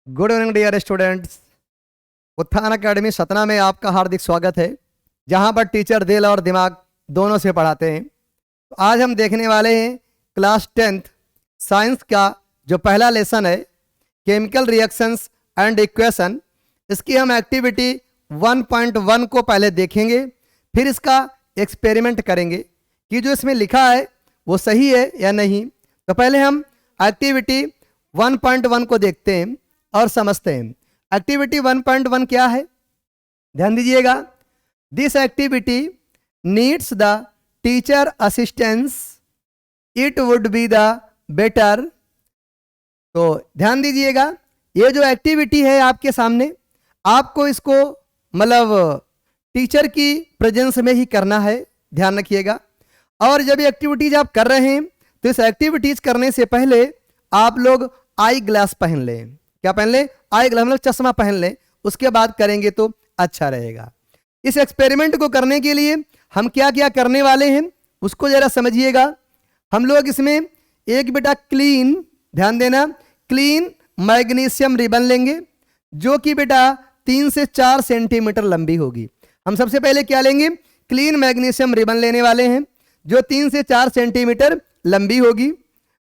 Good evening dear students. Utthan academy Satna में आपका हार्दिक स्वागत है, जहां पर टीचर दिल और दिमाग दोनों से पढ़ाते हैं। तो आज हम देखने वाले हैं क्लास 10th साइंस का जो पहला लेसन है, केमिकल रिएक्शंस एंड इक्वेशन। इसकी हम एक्टिविटी 1.1 को पहले देखेंगे, फिर इसका एक्सपेरिमेंट करेंगे कि जो इसमें लिखा है वो सही है या नहीं। तो पहले हम एक्टिविटी 1.1 को देखते हैं और समझते हैं। एक्टिविटी 1.1 क्या है, ध्यान दीजिएगा। This activity needs the teacher assistance, it would be the better. तो ध्यान दीजिएगा, ये जो एक्टिविटी है आपके सामने, आपको इसको मतलब टीचर की प्रेजेंस में ही करना है, ध्यान रखिएगा। और जब ये एक्टिविटीज आप कर रहे हैं तो इस एक्टिविटीज करने से पहले आप लोग आई ग्लास पहन लें। क्या पहन लें? आई ग्लास, मतलब चश्मा पहन लें। उसके बाद करेंगे तो अच्छा रहेगा। इस एक्सपेरिमेंट को करने के लिए हम क्या क्या करने वाले हैं उसको जरा समझिएगा। हम लोग इसमें एक बेटा क्लीन, ध्यान देना, क्लीन मैग्नीशियम रिबन लेंगे, जो कि बेटा 3 से 4 सेंटीमीटर लंबी होगी। हम सबसे पहले क्या लेंगे? क्लीन मैग्नीशियम रिबन लेने वाले हैं, जो 3 से 4 सेंटीमीटर लंबी होगी।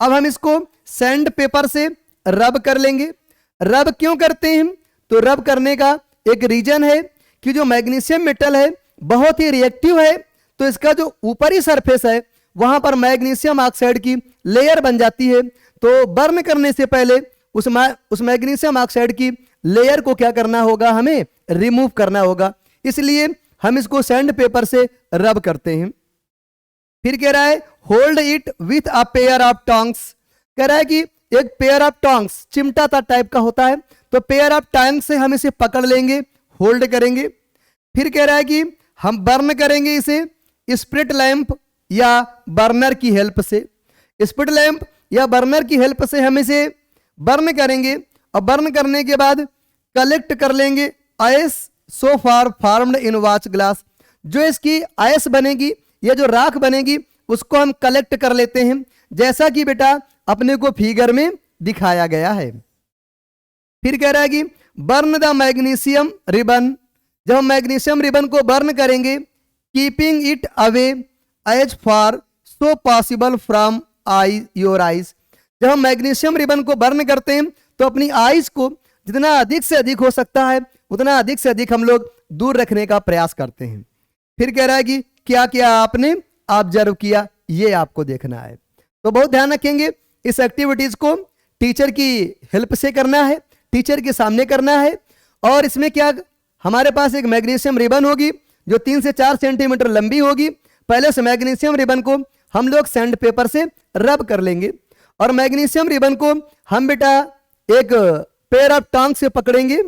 अब हम इसको सैंड पेपर से रब कर लेंगे। रब क्यों करते हैं? तो रब करने का एक रीजन है कि जो मैग्नीशियम मेटल है बहुत ही रिएक्टिव है, तो इसका जो ऊपरी सरफेस है वहां पर मैग्नीशियम ऑक्साइड की लेयर बन जाती है। तो बर्न करने से पहले उस मैग्नीशियम ऑक्साइड की लेयर को क्या करना होगा? हमें रिमूव करना होगा। इसलिए हम इसको सैंड पेपर से रब करते हैं। फिर कह रहा है hold it with a pair of tongs. कह रहा है कि एक पेयर ऑफ टोंग्स, चिमटा ता टाइप का होता है, तो पेयर ऑफ टोंग्स से हम इसे पकड़ लेंगे, होल्ड करेंगे। फिर कह रहा है कि हम बर्न करेंगे इसे स्प्रिट लैंप या बर्नर की हेल्प से। स्प्रिट लैंप या बर्नर की हेल्प से हम इसे बर्न करेंगे, और बर्न करने के बाद कलेक्ट कर लेंगे ice so far farmed in watch glass. जो इसकी आइस बनेगी, ये जो राख बनेगी, उसको हम कलेक्ट कर लेते हैं, जैसा कि बेटा अपने को फिगर में दिखाया गया है। फिर कह रहा है कि बर्न द मैग्नीशियम रिबन। जब हम मैग्नीशियम रिबन को बर्न करेंगे, keeping it away as far so possible from your eyes. जब हम मैग्नीशियम रिबन को बर्न करते हैं तो अपनी आइज को जितना अधिक से अधिक हो सकता है उतना अधिक से अधिक हम लोग दूर रखने का प्रयास करते हैं। फिर कह रहा है कि क्या क्या आपने ऑब्जर्व किया, ये आपको देखना है। तो बहुत ध्यान रखेंगे, इस एक्टिविटीज को टीचर की हेल्प से करना है, टीचर के सामने करना है। और इसमें क्या, हमारे पास एक मैग्नीशियम रिबन होगी जो 3 से 4 सेंटीमीटर लंबी होगी। पहले उस मैग्नीशियम रिबन को हम लोग सैंड पेपर से रब कर लेंगे, और मैग्नीशियम रिबन को हम बेटा एक पेयर ऑफ टोंग से पकड़ेंगे।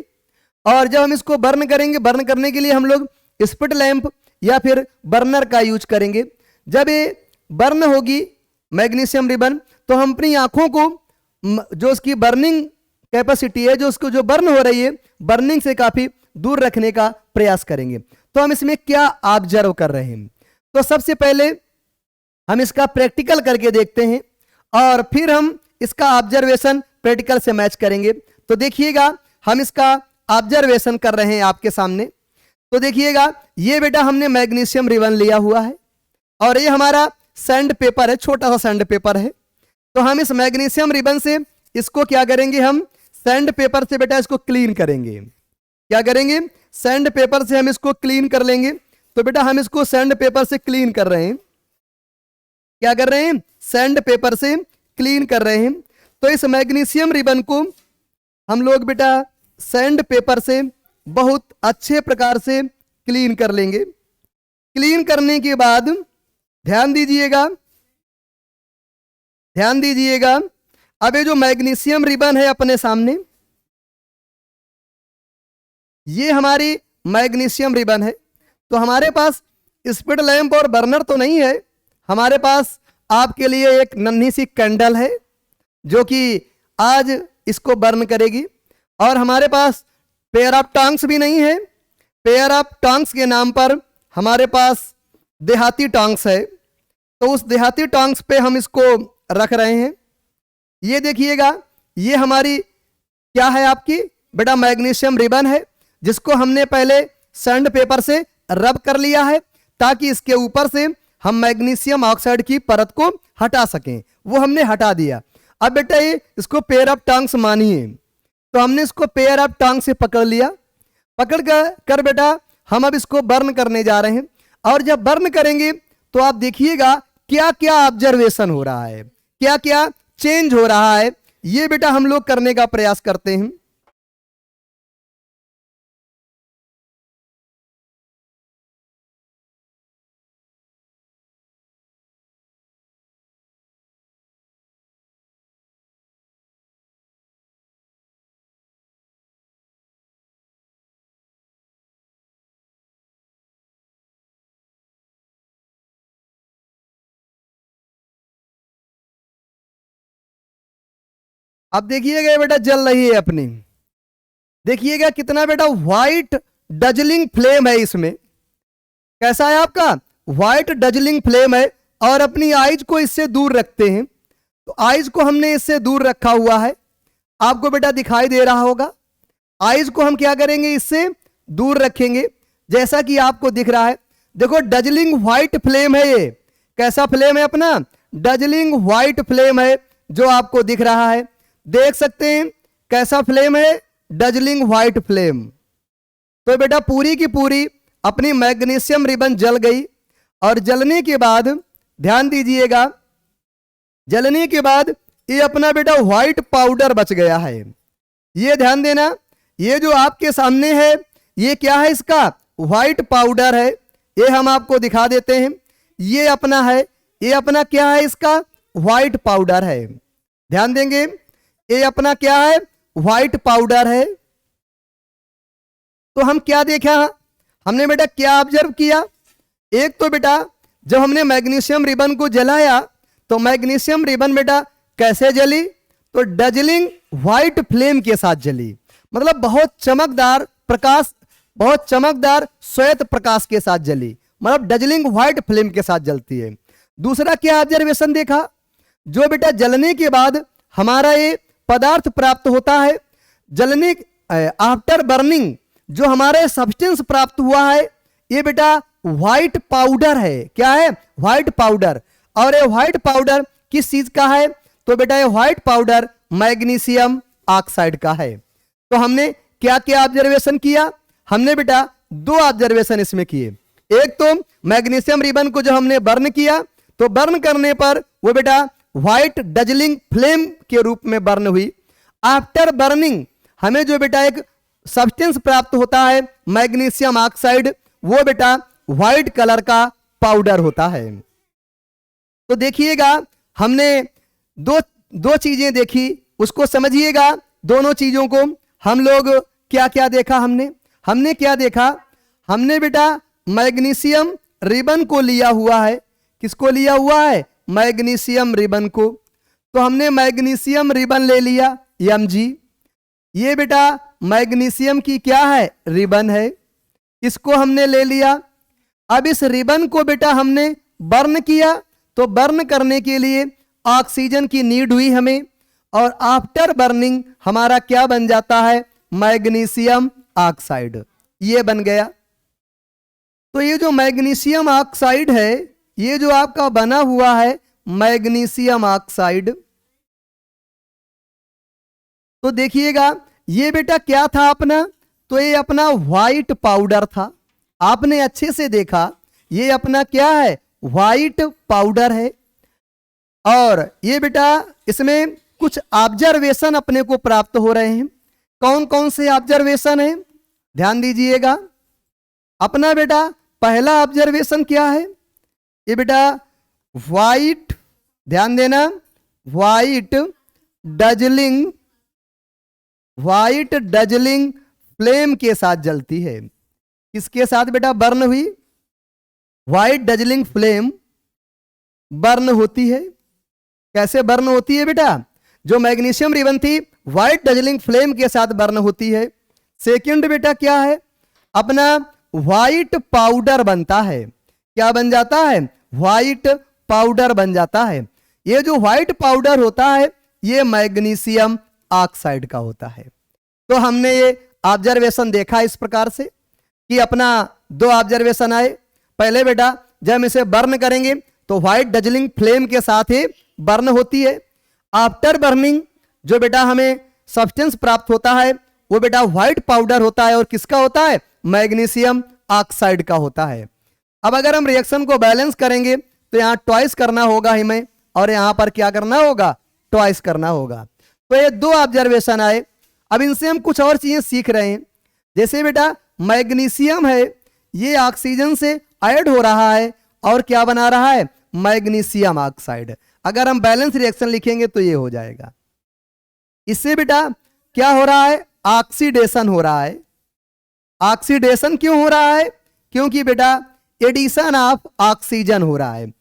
और जब हम इसको बर्न करेंगे, बर्न करने के लिए हम लोग स्पिट लैंप या फिर बर्नर का यूज करेंगे। जब ये बर्न होगी मैग्नीशियम रिबन, तो हम अपनी आंखों को जो उसकी बर्निंग कैपेसिटी है, जो उसको जो बर्न हो रही है, बर्निंग से काफी दूर रखने का प्रयास करेंगे। तो हम इसमें क्या ऑब्जर्व कर रहे हैं? तो सबसे पहले हम इसका प्रैक्टिकल करके देखते हैं, और फिर हम इसका ऑब्जर्वेशन प्रैक्टिकल से मैच करेंगे। तो देखिएगा, हम इसका ऑब्जर्वेशन कर रहे हैं आपके सामने। तो देखिएगा, ये बेटा हमने मैग्नीशियम रिबन लिया हुआ है, और ये हमारा सैंड पेपर है, छोटा सा सैंड पेपर है। तो हम इस मैग्नीशियम रिबन से इसको क्या करेंगे? हम सैंड पेपर से बेटा इसको क्लीन करेंगे। क्या करेंगे? सैंड पेपर से हम इसको क्लीन कर लेंगे। तो बेटा हम इसको सैंड पेपर से क्लीन कर रहे हैं। क्या कर रहे हैं? सैंड पेपर से क्लीन कर रहे हैं। तो इस मैग्नीशियम रिबन को हम लोग बेटा सैंड पेपर से बहुत अच्छे प्रकार से क्लीन कर लेंगे। क्लीन करने के बाद ध्यान दीजिएगा, ध्यान दीजिएगा, अब ये जो मैग्नीशियम रिबन है अपने सामने, ये हमारी मैग्नीशियम रिबन है। तो हमारे पास स्पिट लैंप और बर्नर तो नहीं है, हमारे पास आपके लिए एक नन्ही सी कैंडल है जो कि आज इसको बर्न करेगी। और हमारे पास पेयर ऑफ टोंग्स भी नहीं है। पेयर ऑफ टोंग्स के नाम पर हमारे पास देहाती टोंग्स है, तो उस देहाती टोंग्स पे हम इसको रख रहे हैं। ये देखिएगा, ये हमारी क्या है आपकी बेटा मैग्नीशियम रिबन है, जिसको हमने पहले सैंड पेपर से रब कर लिया है ताकि इसके ऊपर से हम मैग्नीशियम ऑक्साइड की परत को हटा सकें। वो हमने हटा दिया। अब बेटा ये इसको पेयर ऑफ टंग्स मानिए, तो हमने इसको पेयर ऑफ टंग से पकड़ लिया। पकड़ कर बेटा हम अब इसको बर्न करने जा रहे हैं, और जब बर्न करेंगे तो आप देखिएगा क्या क्या ऑब्जर्वेशन हो रहा है, क्या क्या चेंज हो रहा है, ये बेटा हम लोग करने का प्रयास करते हैं। अब देखिएगा बेटा जल रही है अपनी, देखिएगा कितना बेटा व्हाइट डजलिंग फ्लेम है इसमें। कैसा है आपका व्हाइट डजलिंग फ्लेम है, और अपनी आइज को इससे दूर रखते हैं। तो आइज को हमने इससे दूर रखा हुआ है, आपको बेटा दिखाई दे रहा होगा। आइज को हम क्या करेंगे, इससे दूर रखेंगे, जैसा कि आपको दिख रहा है। देखो डजलिंग व्हाइट फ्लेम है, ये कैसा फ्लेम है अपना, डजलिंग व्हाइट फ्लेम है जो आपको दिख रहा है। देख सकते हैं कैसा फ्लेम है, डजलिंग व्हाइट फ्लेम। तो बेटा पूरी की पूरी अपनी मैग्नीशियम रिबन जल गई, और जलने के बाद ध्यान दीजिएगा, जलने के बाद ये अपना बेटा व्हाइट पाउडर बच गया है। ये ध्यान देना, ये जो आपके सामने है ये क्या है, इसका व्हाइट पाउडर है। ये हम आपको दिखा देते हैं, ये अपना है, ये अपना क्या है, इसका व्हाइट पाउडर है। ध्यान देंगे, ये अपना क्या है, व्हाइट पाउडर है। तो हम क्या देखा, हमने बेटा क्या ऑब्जर्व किया, एक तो बेटा जब हमने मैग्नीशियम रिबन को जलाया तो मैग्नीशियम रिबन बेटा कैसे जली, तो डजलिंग व्हाइट फ्लेम के साथ जली, मतलब बहुत चमकदार प्रकाश, बहुत चमकदार श्वेत प्रकाश के साथ जली, मतलब डजलिंग व्हाइट फ्लेम के साथ जलती है। दूसरा क्या ऑब्जर्वेशन देखा, जो बेटा जलने के बाद हमारा ये पदार्थ प्राप्त होता है, जलने आफ्टर बर्निंग जो हमारे सब्सटेंस प्राप्त हुआ है ये बेटा व्हाइट पाउडर है। क्या है, व्हाइट पाउडर। और ये व्हाइट पाउडर किस चीज का है, तो बेटा ये व्हाइट पाउडर मैग्नीशियम ऑक्साइड का है। तो हमने क्या क्या ऑब्जर्वेशन किया, हमने बेटा दो ऑब्जर्वेशन इसमें किए। एक तो मैग्नीशियम रिबन को जब हमने बर्न किया तो बर्न करने पर वो बेटा व्हाइट डजलिंग फ्लेम के रूप में बर्न हुई। आफ्टर बर्निंग हमें जो बेटा एक सब्सटेंस प्राप्त होता है मैग्नीशियम ऑक्साइड, वो बेटा व्हाइट कलर का पाउडर होता है। तो देखिएगा हमने दो चीजें देखी, उसको समझिएगा। दोनों चीजों को हम लोग क्या क्या देखा, हमने क्या देखा, हमने बेटा मैग्नीशियम रिबन को लिया हुआ है। किसको लिया हुआ है, मैग्नीशियम रिबन को। तो हमने मैग्नीशियम रिबन ले लिया Mg, ये बेटा मैग्नीशियम की क्या है, रिबन है, इसको हमने ले लिया। अब इस रिबन को बेटा हमने बर्न किया, तो बर्न करने के लिए ऑक्सीजन की नीड हुई हमें, और आफ्टर बर्निंग हमारा क्या बन जाता है, मैग्नीशियम ऑक्साइड, ये बन गया। तो ये जो मैग्नीशियम ऑक्साइड है, ये जो आपका बना हुआ है मैग्नीशियम ऑक्साइड, तो देखिएगा ये बेटा क्या था अपना, तो ये अपना व्हाइट पाउडर था। आपने अच्छे से देखा, ये अपना क्या है, व्हाइट पाउडर है। और ये बेटा इसमें कुछ ऑब्जर्वेशन अपने को प्राप्त हो रहे हैं। कौन कौन से ऑब्जर्वेशन है, ध्यान दीजिएगा। अपना बेटा पहला ऑब्जर्वेशन क्या है, ये बेटा व्हाइट, ध्यान देना, व्हाइट डजलिंग फ्लेम के साथ जलती है। किसके साथ बेटा बर्न हुई, व्हाइट डजलिंग फ्लेम बर्न होती है। कैसे बर्न होती है बेटा, जो मैग्नीशियम रिबन थी व्हाइट डजलिंग फ्लेम के साथ बर्न होती है। सेकंड बेटा क्या है, अपना व्हाइट पाउडर बनता है। क्या बन जाता है, व्हाइट पाउडर बन जाता है। ये जो व्हाइट पाउडर होता है ये मैग्नीशियम ऑक्साइड का होता है। तो हमने ये ऑब्जर्वेशन देखा इस प्रकार से कि अपना 2 ऑब्जर्वेशन आए। पहले बेटा जब हम इसे बर्न करेंगे तो व्हाइट डजलिंग फ्लेम के साथ ही बर्न होती है। आफ्टर बर्निंग जो बेटा हमें सब्सटेंस प्राप्त होता है वो बेटा व्हाइट पाउडर होता है और किसका होता है? मैग्नीशियम ऑक्साइड का होता है। अब अगर हम रिएक्शन को बैलेंस करेंगे तो यहां ट्वाइस करना होगा हमें और यहां पर क्या करना होगा? ट्वाइस करना होगा। तो ये 2 ऑब्जर्वेशन आए। अब इनसे हम कुछ और चीजें सीख रहे हैं। जैसे बेटा मैग्नीशियम है, ये ऑक्सीजन से ऐड हो रहा है और क्या बना रहा है? Magnesium oxide. अगर हम बैलेंस रिएक्शन लिखेंगे तो ये हो जाएगा। इससे बेटा क्या हो रहा है? ऑक्सीडेशन हो रहा है। ऑक्सीडेशन क्यों हो रहा है? क्योंकि बेटा एडिशन ऑफ ऑक्सीजन हो रहा है।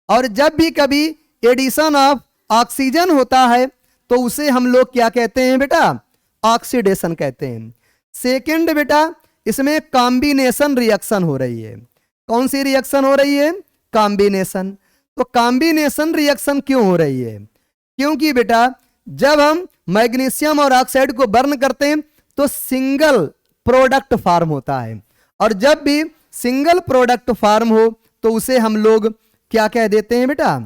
और जब भी कभी एडिशन ऑफ ऑक्सीजन होता है तो उसे हम लोग क्या कहते हैं बेटा? ऑक्सीडेशन कहते हैं। सेकंड बेटा इसमें कॉम्बिनेशन रिएक्शन हो रही है। कौन सी रिएक्शन हो रही है? कॉम्बिनेशन। तो कॉम्बिनेशन रिएक्शन क्यों हो रही है? क्योंकि बेटा जब हम मैग्नीशियम और ऑक्साइड को बर्न करते हैं तो सिंगल प्रोडक्ट फॉर्म होता है, और जब भी सिंगल प्रोडक्ट फॉर्म हो तो उसे हम लोग क्या कह देते हैं बेटा?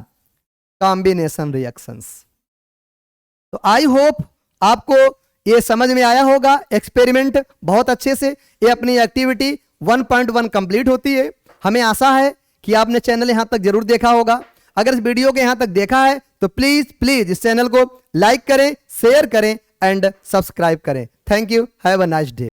Combination reactions. तो आई होप आपको ये समझ में आया होगा। एक्सपेरिमेंट बहुत अच्छे से ये अपनी एक्टिविटी 1.1 कंप्लीट होती है। हमें आशा है कि आपने चैनल यहां तक जरूर देखा होगा। अगर इस वीडियो के यहां तक देखा है तो प्लीज इस चैनल को लाइक करें, शेयर करें एंड सब्सक्राइब करें। Thank you, have a nice day.